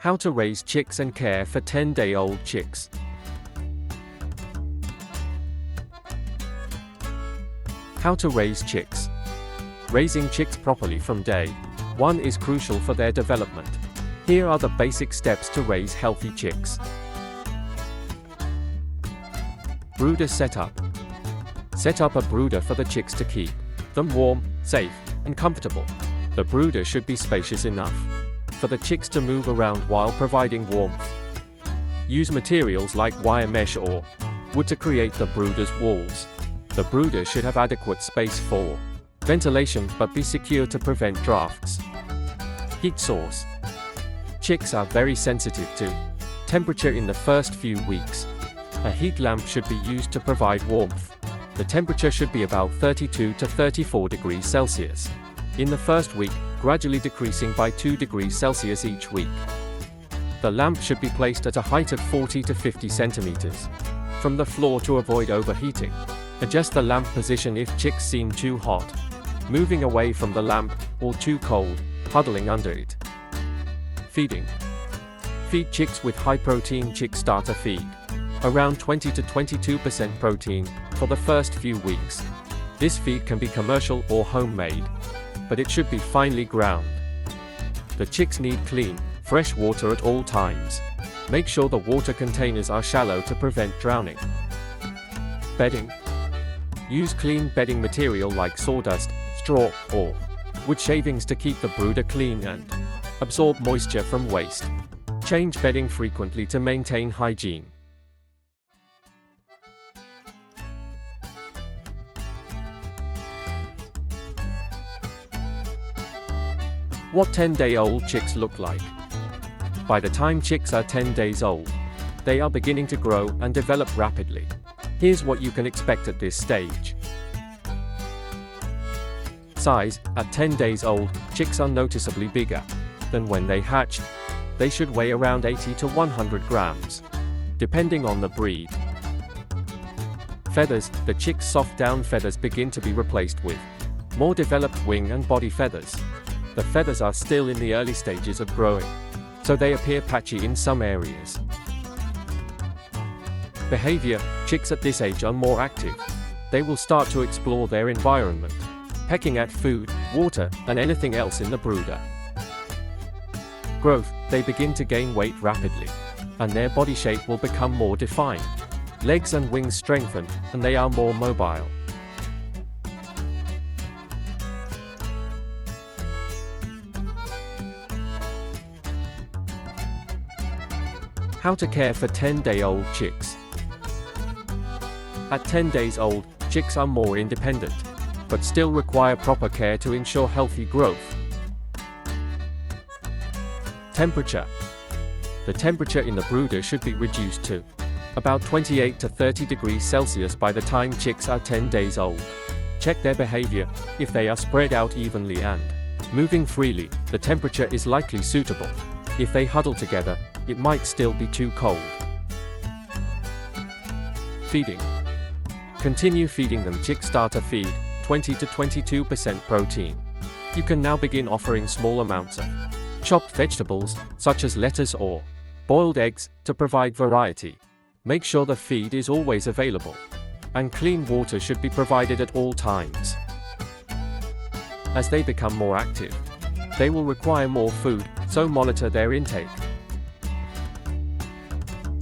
How to raise chicks and care for 10-day-old chicks. How to raise chicks. Raising chicks properly from day 1 is crucial for their development. Here are the basic steps to raise healthy chicks. Brooder setup. Set up a brooder for the chicks to keep them warm, safe, and comfortable. The brooder should be spacious enough for the chicks to move around while providing warmth. Use materials like wire mesh or wood to create the brooder's walls. The brooder should have adequate space for ventilation but be secure to prevent drafts. Heat source. Chicks are very sensitive to temperature in the first few weeks. A heat lamp should be used to provide warmth. The temperature should be about 32 to 34 degrees Celsius in the first week, gradually decreasing by 2 degrees Celsius each week. The lamp should be placed at a height of 40 to 50 centimeters from the floor to avoid overheating. Adjust the lamp position if chicks seem too hot, moving away from the lamp, or too cold, huddling under it. Feeding. Feed chicks with high-protein chick starter feed, around 20 to 22% protein, for the first few weeks. This feed can be commercial or homemade, but it should be finely ground. The chicks need clean, fresh water at all times. Make sure the water containers are shallow to prevent drowning. Bedding. Use clean bedding material like sawdust, straw, or wood shavings to keep the brooder clean and absorb moisture from waste. Change bedding frequently to maintain hygiene. What 10-day-old chicks look like. By the time chicks are 10 days old, they are beginning to grow and develop rapidly. Here's what you can expect at this stage. Size. At 10 days old, chicks are noticeably bigger than when they hatched. They should weigh around 80 to 100 grams, depending on the breed. Feathers. The chick's soft down feathers begin to be replaced with more developed wing and body feathers. The feathers are still in the early stages of growing, so they appear patchy in some areas. Behavior. Chicks at this age are more active. They will start to explore their environment, pecking at food, water, and anything else in the brooder. Growth. They begin to gain weight rapidly, and their body shape will become more defined. Legs and wings strengthen, and they are more mobile. How to care for 10-day-old chicks. At 10 days old, chicks are more independent, but still require proper care to ensure healthy growth. Temperature. The temperature in the brooder should be reduced to about 28 to 30 degrees Celsius by the time chicks are 10 days old. Check their behavior. If they are spread out evenly and moving freely, the temperature is likely suitable. If they huddle together, it might still be too cold. Feeding. Continue feeding them chick starter feed, 20 to 22% protein. You can now begin offering small amounts of chopped vegetables, such as lettuce or boiled eggs, to provide variety. Make sure the feed is always available, and clean water should be provided at all times. As they become more active, they will require more food, so monitor their intake.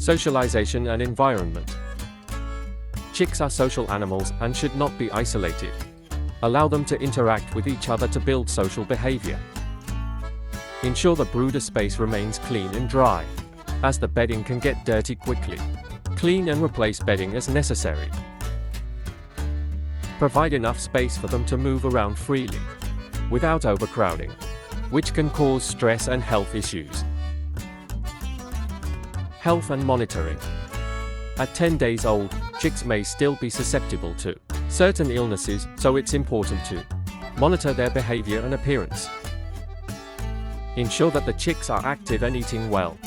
Socialization and environment. Chicks are social animals and should not be isolated. Allow them to interact with each other to build social behavior. Ensure the brooder space remains clean and dry, as the bedding can get dirty quickly. Clean and replace bedding as necessary. Provide enough space for them to move around freely, without overcrowding, which can cause stress and health issues. Health and monitoring. At 10 days old, chicks may still be susceptible to certain illnesses, so it's important to monitor their behavior and appearance. Ensure that the chicks are active and eating well.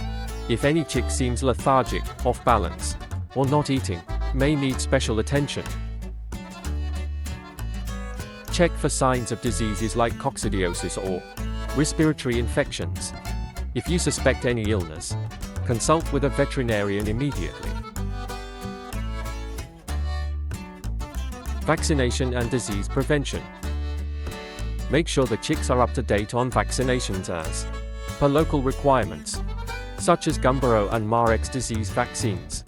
If any chick seems lethargic, off balance, or not eating, may need special attention. Check for signs of diseases like coccidiosis or respiratory infections. If you suspect any illness, consult with a veterinarian immediately. Vaccination and disease prevention. Make sure the chicks are up to date on vaccinations as per local requirements, such as Gumboro and Marex disease vaccines.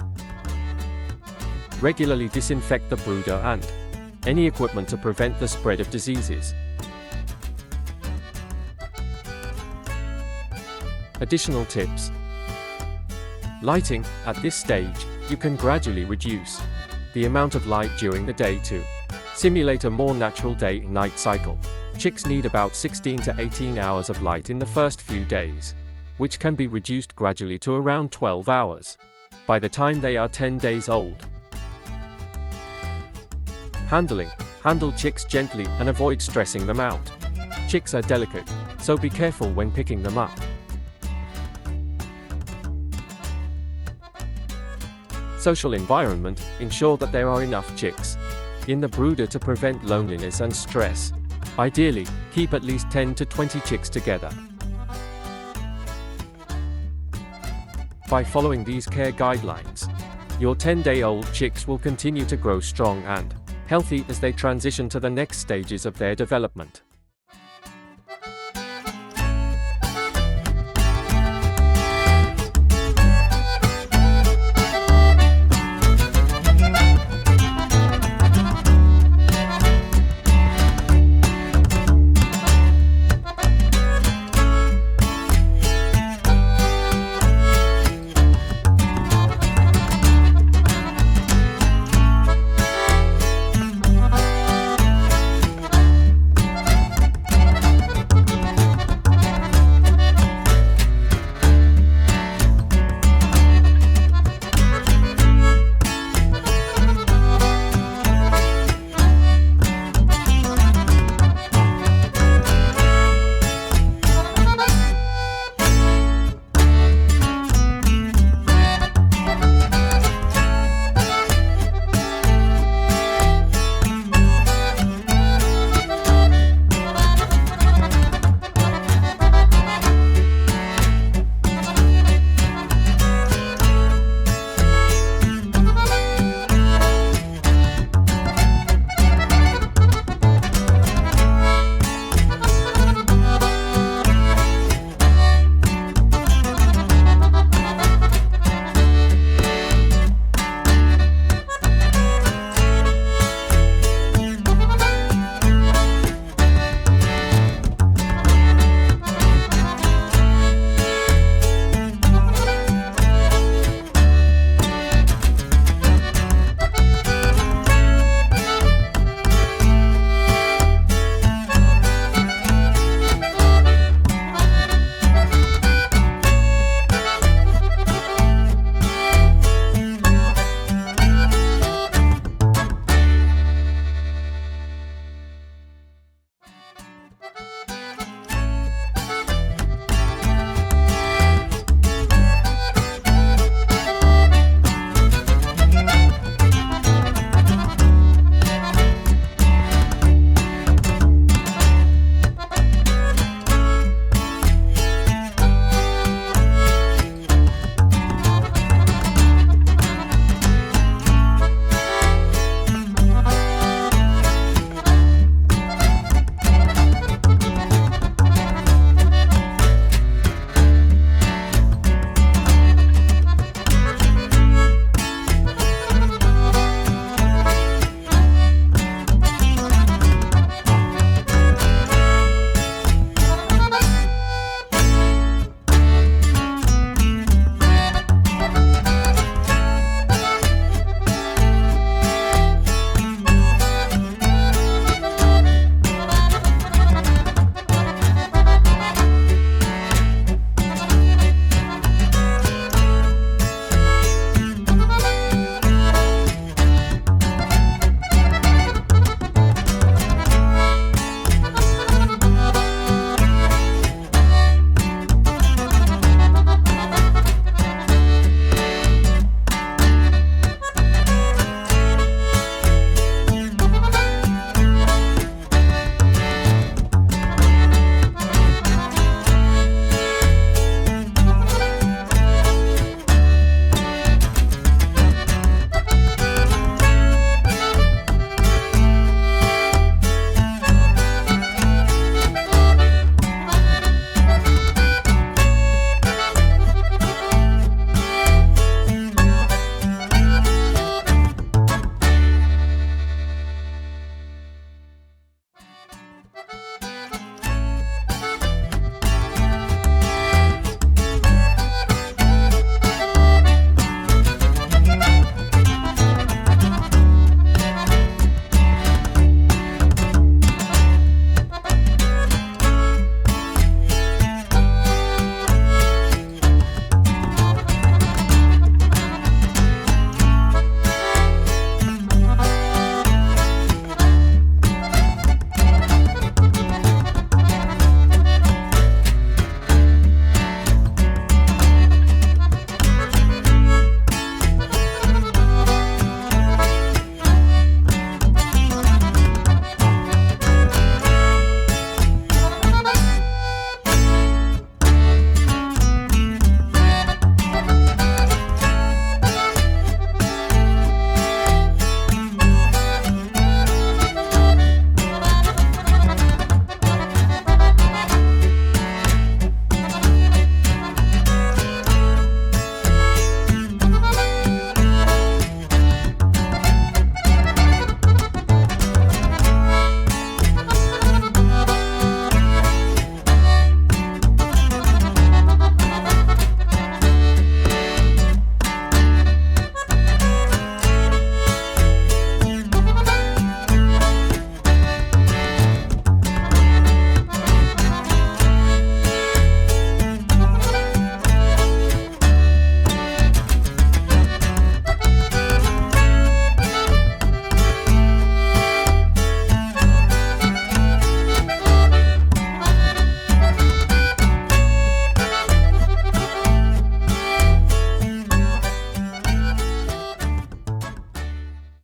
Regularly disinfect the brooder and any equipment to prevent the spread of diseases. Additional tips. Lighting. At this stage, you can gradually reduce the amount of light during the day to simulate a more natural day-night cycle. Chicks need about 16 to 18 hours of light in the first few days, which can be reduced gradually to around 12 hours by the time they are 10 days old. Handling. Handle chicks gently and avoid stressing them out. Chicks are delicate, so be careful when picking them up. Social environment. Ensure that there are enough chicks in the brooder to prevent loneliness and stress. Ideally, keep at least 10 to 20 chicks together. By following these care guidelines, your 10-day-old chicks will continue to grow strong and healthy as they transition to the next stages of their development.